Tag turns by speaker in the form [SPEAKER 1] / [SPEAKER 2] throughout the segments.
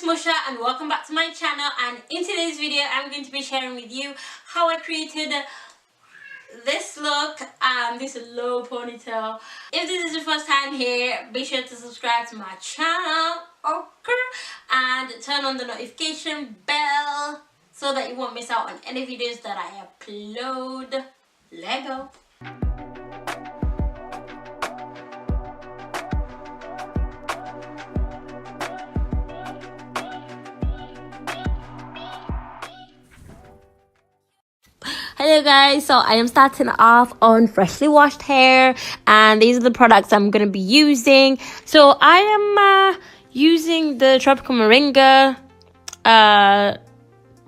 [SPEAKER 1] Musha and welcome back to my channel, and in today's video I'm going to be sharing with you how I created this look, this low ponytail. If this is your first time here, be sure to subscribe to my channel, okay, and turn on the notification bell so that you won't miss out on any videos that I upload. Let go. Hello guys, so I am starting off on freshly washed hair, and these are the products I'm going to be using. So I am using the Tropical Moringa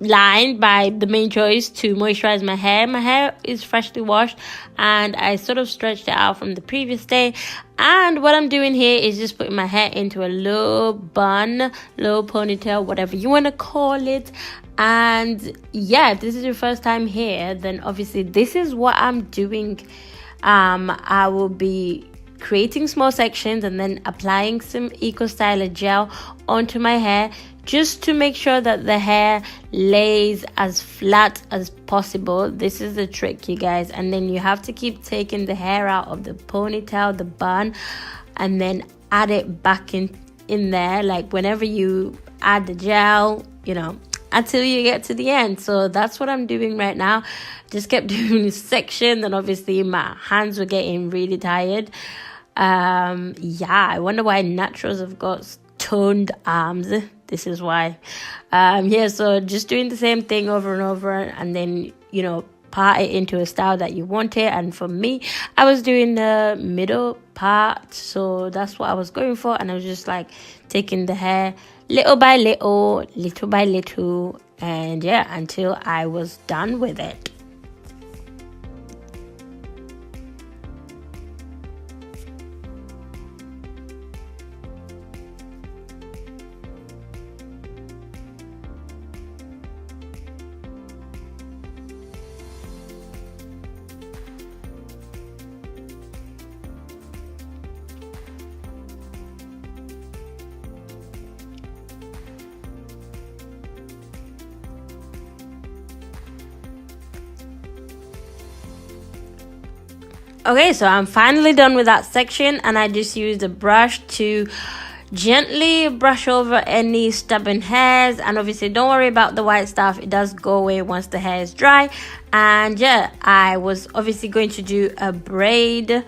[SPEAKER 1] line by The Main Choice to moisturize my hair. My hair is freshly washed and I sort of stretched it out from the previous day, and what I'm doing here is just putting my hair into a low bun, low ponytail, whatever you want to call it. And yeah, if this is your first time here, then obviously this is what I'm doing. I will be creating small sections and then applying some Eco Styler gel onto my hair, just to make sure that the hair lays as flat as possible. This is the trick, you guys. And then you have to keep taking the hair out of the ponytail, the bun, and then add it back in there, like whenever you add the gel, you know, until you get to the end. So that's what I'm doing right now. Just kept doing this section, and obviously my hands were getting really tired. Yeah, I wonder why naturals have got toned arms. This is why. Yeah, so just doing the same thing over and over, and then, you know, part it into a style that you want it. And for me, I was doing the middle part, so that's what I was going for. And I was just like taking the hair little by little, little by little, and yeah, until I was done with it. Okay, so I'm finally done with that section, and I just used a brush to gently brush over any stubborn hairs. And obviously don't worry about the white stuff, it does go away once the hair is dry. And yeah, I was obviously going to do a braid, a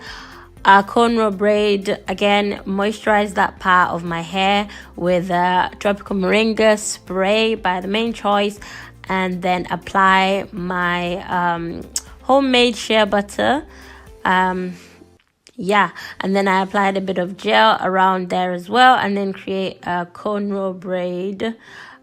[SPEAKER 1] cornrow braid. Again, moisturize that part of my hair with a Tropical Moringa spray by The Main Choice, and then apply my homemade shea butter. Yeah, and then I applied a bit of gel around there as well, and then create a cornrow braid.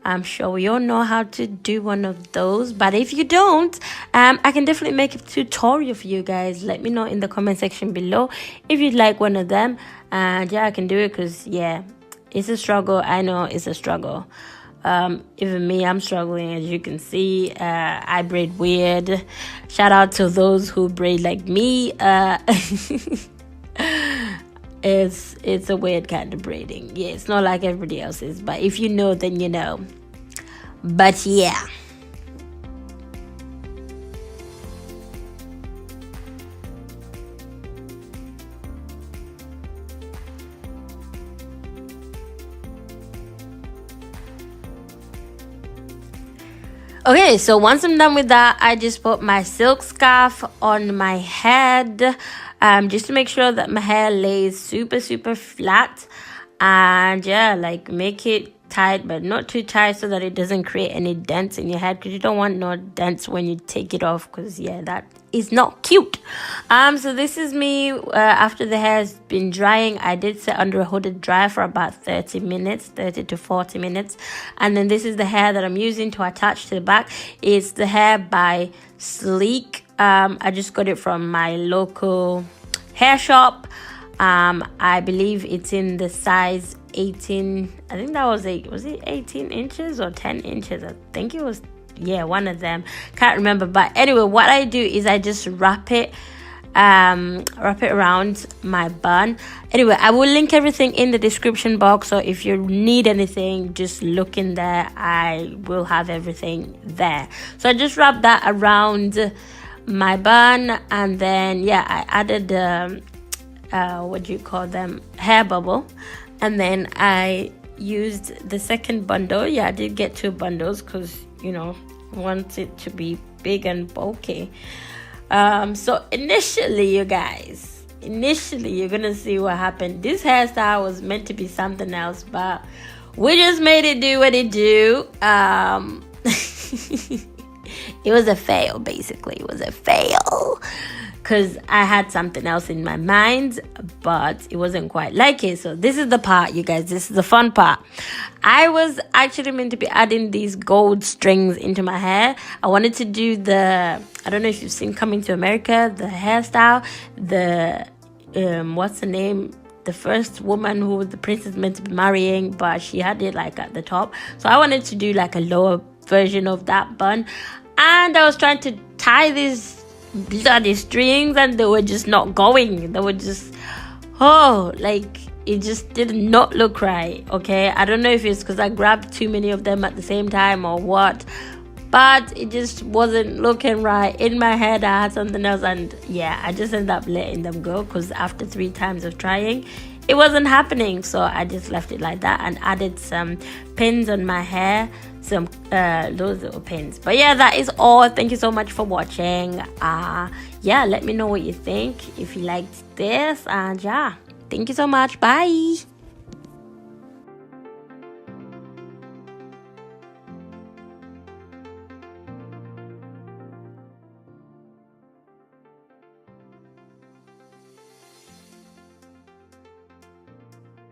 [SPEAKER 1] I'm sure we all know how to do one of those, but if you don't, I can definitely make a tutorial for you guys. Let me know in the comment section below if you'd like one of them, and yeah, I can do it, because yeah, it's a struggle. I know it's a struggle. Even me, I'm struggling, as you can see. I braid weird. Shout out to those who braid like me. It's a weird kind of braiding. Yeah, it's not like everybody else's, but if you know, then you know. But yeah. Okay, so once I'm done with that, I just put my silk scarf on my head, just to make sure that my hair lays super flat. And yeah, like make it tight, but not too tight, so that it doesn't create any dents in your head, because you don't want no dents when you take it off, because yeah, that is not cute. So this is me after the hair has been drying. I did sit under a hooded dryer for about 30 to 40 minutes, and then this is the hair that I'm using to attach to the back. It's the hair by Sleek. I just got it from my local hair shop. I believe it's in the size 18. I think that was was it 18 inches or 10 inches? I think it was, yeah, one of them. Can't remember. But anyway, what I do is I just wrap it wrap it around my bun. Anyway, I will link everything in the description box, so if you need anything, just look in there. I will have everything there. So I just wrapped that around my bun, and then yeah, I added what do you call them, hair bubble, and then I used the second bundle. Yeah, I did get 2 bundles because, you know, I want it to be big and bulky. So initially, you guys, you're gonna see what happened. This hairstyle was meant to be something else, but we just made it do what it do. It was a fail, basically. It was a fail because I had something else in my mind, but it wasn't quite like it. So this is the part, you guys. This is the fun part. I was actually meant to be adding these gold strings into my hair. I wanted to do the, I don't know if you've seen Coming to America, the hairstyle, the what's the name, the first woman who the prince is meant to be marrying, but she had it like at the top. So I wanted to do like a lower version of that bun, and I was trying to tie these bloody strings, and they were just not going. They were just, oh, like it just did not look right. Okay, I don't know if it's because I grabbed too many of them at the same time or what, but it just wasn't looking right. In my head I had something else, and yeah, I just ended up letting them go because after 3 times of trying, it wasn't happening. So I just left it like that and added some pins on my hair, some those little pins. But yeah, that is all. Thank you so much for watching. Yeah, let me know what you think, if you liked this, and yeah, thank you so much. Bye.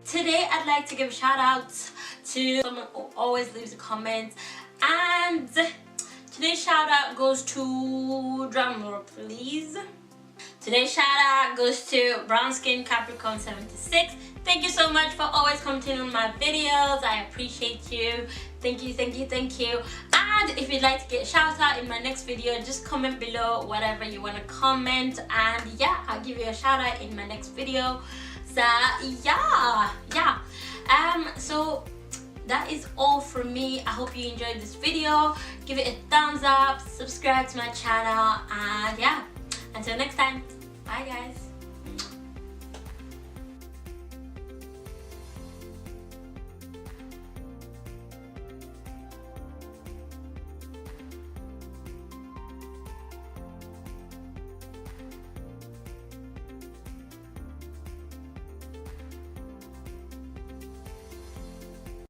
[SPEAKER 1] Today I'd like to give a shout out to someone who always leaves a comment, and today's shout out goes to, drum roll please. Today's shout out goes to Brown Skin Capricorn 76. Thank you so much for always commenting on my videos. I appreciate you. Thank you, thank you, thank you. And if you'd like to get a shout out in my next video, just comment below whatever you want to comment, and yeah, I'll give you a shout out in my next video. So yeah, so that is all from me. I hope you enjoyed this video. Give it a thumbs up, subscribe to my channel, and yeah, until next time, bye guys.